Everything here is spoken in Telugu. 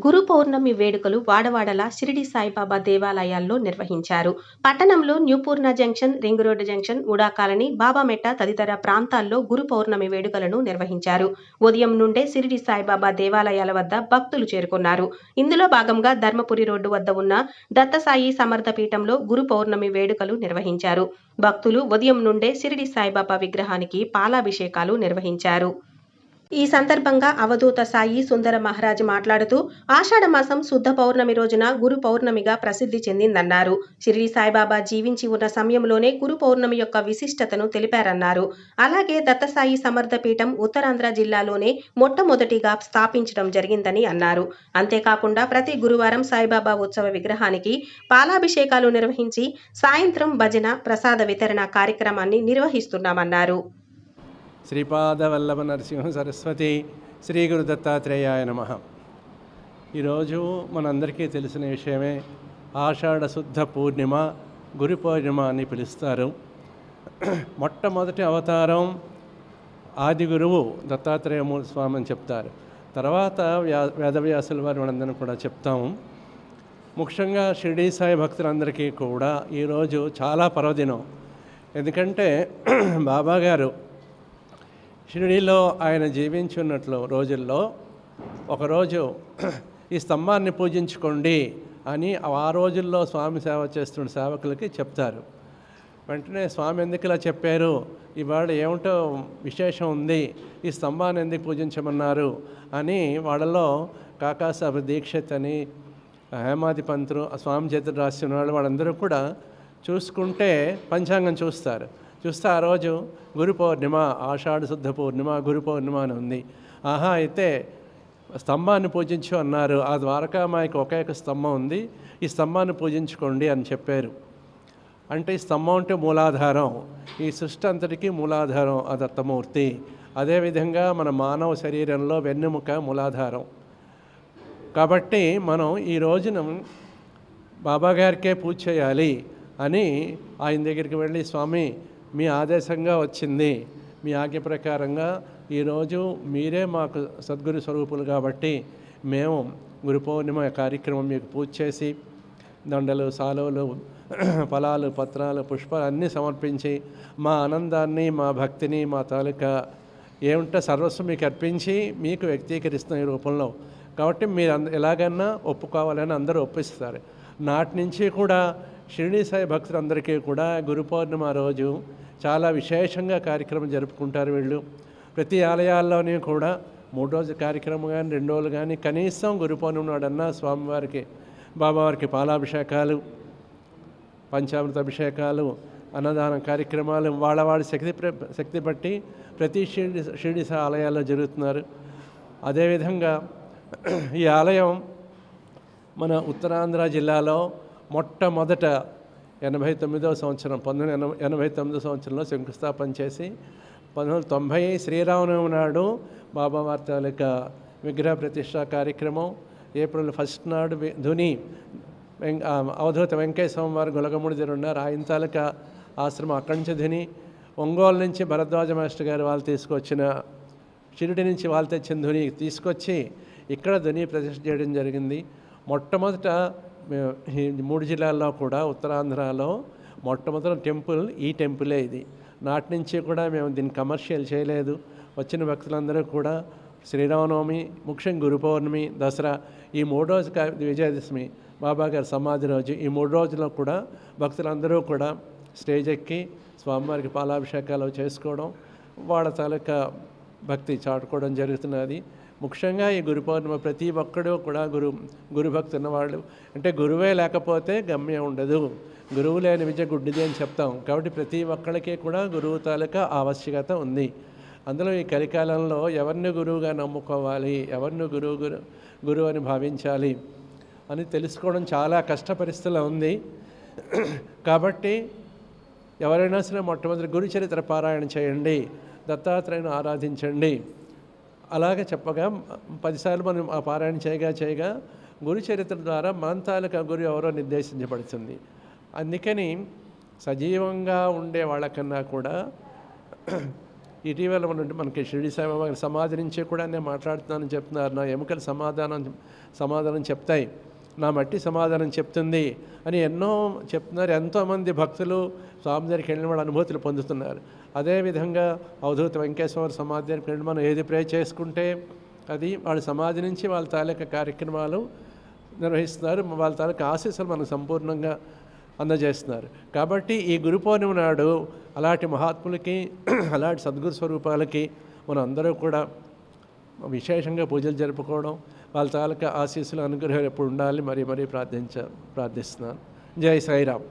గురు పౌర్ణమి వేడుకలు వాడవాడల షిరిడి సాయిబాబా దేవాలయాల్లో నిర్వహించారు. పట్టణంలో న్యూపూర్ణ జంక్షన్, రింగ్ రోడ్డు జంక్షన్, ఉడా కాలనీ, బాబామెట్ట తదితర ప్రాంతాల్లో గురు పౌర్ణమి వేడుకలను నిర్వహించారు. ఉదయం నుండే షిరిడి సాయిబాబా దేవాలయాల వద్ద భక్తులు చేరుకున్నారు. ఇందులో భాగంగా ధర్మపురి రోడ్డు వద్ద ఉన్న దత్తసాయి సమర్థ పీఠంలో గురు పౌర్ణమి వేడుకలు నిర్వహించారు. భక్తులు ఉదయం నుండే షిరిడి సాయిబాబా విగ్రహానికి పాలాభిషేకాలు నిర్వహించారు. ఈ సందర్భంగా అవధూత సాయి సుందర మహారాజ్ మాట్లాడుతూ, ఆషాఢమాసం శుద్ధ పౌర్ణమి రోజున గురు పౌర్ణమిగా ప్రసిద్ధి చెందిందన్నారు. షిరిడి సాయిబాబా జీవించి ఉన్న సమయంలోనే గురు పౌర్ణమి యొక్క విశిష్టతను తెలిపారన్నారు. అలాగే దత్తసాయి సమర్థ పీఠం ఉత్తరాంధ్ర జిల్లాలోనే మొట్టమొదటిగా స్థాపించడం జరిగిందని అన్నారు. అంతేకాకుండా ప్రతి గురువారం సాయిబాబా ఉత్సవ విగ్రహానికి పాలాభిషేకాలు నిర్వహించి సాయంత్రం భజన, ప్రసాద వితరణ కార్యక్రమాన్ని నిర్వహిస్తున్నామన్నారు. శ్రీపాదవల్లభ నరసింహ సరస్వతి శ్రీ గురు దత్తాత్రేయాయ నమః. ఈరోజు మనందరికీ తెలిసిన విషయమే ఆషాఢ శుద్ధ పూర్ణిమ, గురు పౌర్ణిమ అని పిలుస్తారు. మొట్టమొదటి అవతారం ఆది గురువు దత్తాత్రేయమూర్తి స్వామి అని చెప్తారు. తర్వాత వేదవ్యాసుల వారి మనందరం కూడా చెప్తాము. ముఖ్యంగా షిరిడి సాయి భక్తులందరికీ కూడా ఈరోజు చాలా పర్వదినం. ఎందుకంటే బాబా గారు షిరిడీలో ఆయన జీవించున్నట్లు రోజుల్లో ఒకరోజు ఈ స్తంభాన్ని పూజించుకోండి అని ఆ రోజుల్లో స్వామి సేవ చేస్తున్న సేవకులకి చెప్తారు. వెంటనే స్వామి ఎందుకు ఇలా చెప్పారు, ఇవాళ ఏమిటో విశేషం ఉంది, ఈ స్తంభాన్ని ఎందుకు పూజించమన్నారు అని వాళ్ళలో కాకాసాబ్ దీక్షిత్ అని, హేమాది పంతులు, స్వామి చేతులు రాసిన వాళ్ళందరూ కూడా చూసుకుంటే పంచాంగం చూస్తే ఆ రోజు గురు పౌర్ణిమ, ఆషాఢ శుద్ధ పూర్ణిమ, గురు పౌర్ణిమ అని ఉంది. అయితే స్తంభాన్ని పూజించు అన్నారు. ఆ ద్వారకామాయికి ఒకే ఒక స్తంభం ఉంది, ఈ స్తంభాన్ని పూజించుకోండి అని చెప్పారు. అంటే ఈ స్తంభం అంటే మూలాధారం, ఈ సృష్టి అంతటికీ మూలాధారం ఆ దత్తమూర్తి. అదేవిధంగా మన మానవ శరీరంలో వెన్నెముక మూలాధారం. కాబట్టి మనం ఈ రోజున బాబాగారికే పూజ చేయాలి అని ఆయన దగ్గరికి వెళ్ళి, స్వామి మీ ఆదేశంగా వచ్చింది, మీ ఆజ్ఞ ప్రకారంగా ఈరోజు మీరే మాకు సద్గురు స్వరూపులు కాబట్టి మేము గురు పౌర్ణిమ కార్యక్రమం మీకు పూజ చేసి దండలు, సాలువలు, ఫలాలు, పత్రాలు, పుష్పాలు అన్నీ సమర్పించి మా ఆనందాన్ని, మా భక్తిని, మా తాలూకా ఏమిటో సర్వస్వం మీకు అర్పించి మీకు వ్యక్తీకరిస్తున్న ఈ రూపంలో. కాబట్టి మీరు ఎలాగైనా ఒప్పుకోవాలని అందరూ ఒప్పిస్తారు. నాటి నుంచి కూడా షిరిడి సాయి భక్తులందరికీ కూడా గురు పౌర్ణిమ రోజు చాలా విశేషంగా కార్యక్రమం జరుపుకుంటారు. వీళ్ళు ప్రతి ఆలయాల్లోనే కూడా 3 రోజుల కార్యక్రమం కానీ 2 రోజులు కానీ కనీసం గురు పౌర్ణమి నాడన్నా స్వామివారికి, బాబావారికి పాలాభిషేకాలు, పంచామృత అభిషేకాలు, అన్నదాన కార్యక్రమాలు వాళ్ళ శక్తి బట్టి ప్రతి షిరిడి సాయి ఆలయాల్లో జరుగుతున్నారు. అదేవిధంగా ఈ ఆలయం మన ఉత్తరాంధ్ర జిల్లాలో మొట్టమొదట 1989వ సంవత్సరం 1989 సంవత్సరంలో శంకుస్థాపన చేసి 1990 శ్రీరామనవమి నాడు బాబావారి తాలూకా విగ్రహ ప్రతిష్ఠా కార్యక్రమం, ఏప్రిల్ 1 నాడు ధుని అవధూత వెంకటేశ్వర వారు గులగముడి దగ్గర ఉన్నారు, ఆయన తాలూకా ఆశ్రమం అక్కడి నుంచి ధుని, ఒంగోలు నుంచి భరద్వాజ మాస్టర్ గారు వాళ్ళు తీసుకొచ్చిన, షిరిడి నుంచి వాళ్ళు తెచ్చిన ధుని తీసుకొచ్చి ఇక్కడ ధుని ప్రతిష్ఠ చేయడం జరిగింది. మొట్టమొదట ఈ 3 జిల్లాల్లో కూడా ఉత్తరాంధ్రలో మొట్టమొదటి టెంపుల్ ఈ టెంపులే. ఇది నాటి నుంచి కూడా మేము దీన్ని కమర్షియల్ చేయలేదు. వచ్చిన భక్తులందరూ కూడా శ్రీరామనవమి, ముఖ్యంగా గురు పౌర్ణమి, దసరా, ఈ 3 రోజు విజయదశమి, బాబా గారి సమాధి రోజు, ఈ 3 రోజుల్లో కూడా భక్తులందరూ కూడా స్టేజ్ ఎక్కి స్వామివారికి పాలాభిషేకాలు చేసుకోవడం, వాళ్ళ తాలూకా భక్తి చాటుకోవడం జరుగుతున్నది. ముఖ్యంగా ఈ గురు పౌర్ణిమ ప్రతి ఒక్కడు కూడా గురు భక్తి ఉన్నవాళ్ళు, అంటే గురువే లేకపోతే గమ్యం ఉండదు, గురువు లేని విద్య గుడ్డిది అని చెప్తాం. కాబట్టి ప్రతి ఒక్కళ్ళకి కూడా గురువు తాలూకా ఆవశ్యకత ఉంది. అందులో ఈ కలికాలంలో ఎవరిని గురువుగా నమ్ముకోవాలి, ఎవరిని గురువు అని భావించాలి అని తెలుసుకోవడం చాలా కష్ట పరిస్థితిలో ఉంది. కాబట్టి ఎవరైనా సరే మొట్టమొదటి గురు చరిత్ర పారాయణ చేయండి, దత్తాత్రేయుని ఆరాధించండి. అలాగే చెప్పగా 10 సార్లు మనం ఆ పారాయణ చేయగా గురు చరిత్ర ద్వారా మన తాలూకా గురు ఎవరో నిర్దేశించబడుతుంది. అందుకని సజీవంగా ఉండే వాళ్ళకన్నా కూడా ఇటీవల మనకి షిరిడి సాయిబాబా గారి సమాధి నుంచి కూడా నేను మాట్లాడుతున్నానని చెప్తున్నారు. నా ఎముకలు సమాధానం చెప్తాయి, నా మట్టి సమాధానం చెప్తుంది అని ఎన్నో చెప్తున్నారు. ఎంతోమంది భక్తులు స్వామి దగ్గరికి వెళ్ళిన వాళ్ళు అనుభూతులు పొందుతున్నారు. అదేవిధంగా అవధూత వెంకటేశ్వర సమాధి దగ్గరికి వెళ్ళి మనం ఏది ప్రే చేసుకుంటే అది వాళ్ళ సమాధి నుంచి వాళ్ళ తాలూకా కార్యక్రమాలు నిర్వహిస్తున్నారు. వాళ్ళ తాలూకా ఆశీస్సులు మనకు సంపూర్ణంగా అందజేస్తున్నారు. కాబట్టి ఈ గురు పౌర్ణమి నాడు అలాంటి మహాత్ములకి అలాంటి సద్గురు స్వరూపాలకి మనం అందరూ కూడా విశేషంగా పూజలు జరుపుకోవడం, వాళ్ళ తాలూకా ఆశీస్సులు అనుగ్రహం ఎప్పుడు ఉండాలి మరీ ప్రార్థిస్తున్నాను. జై సాయిరామ్.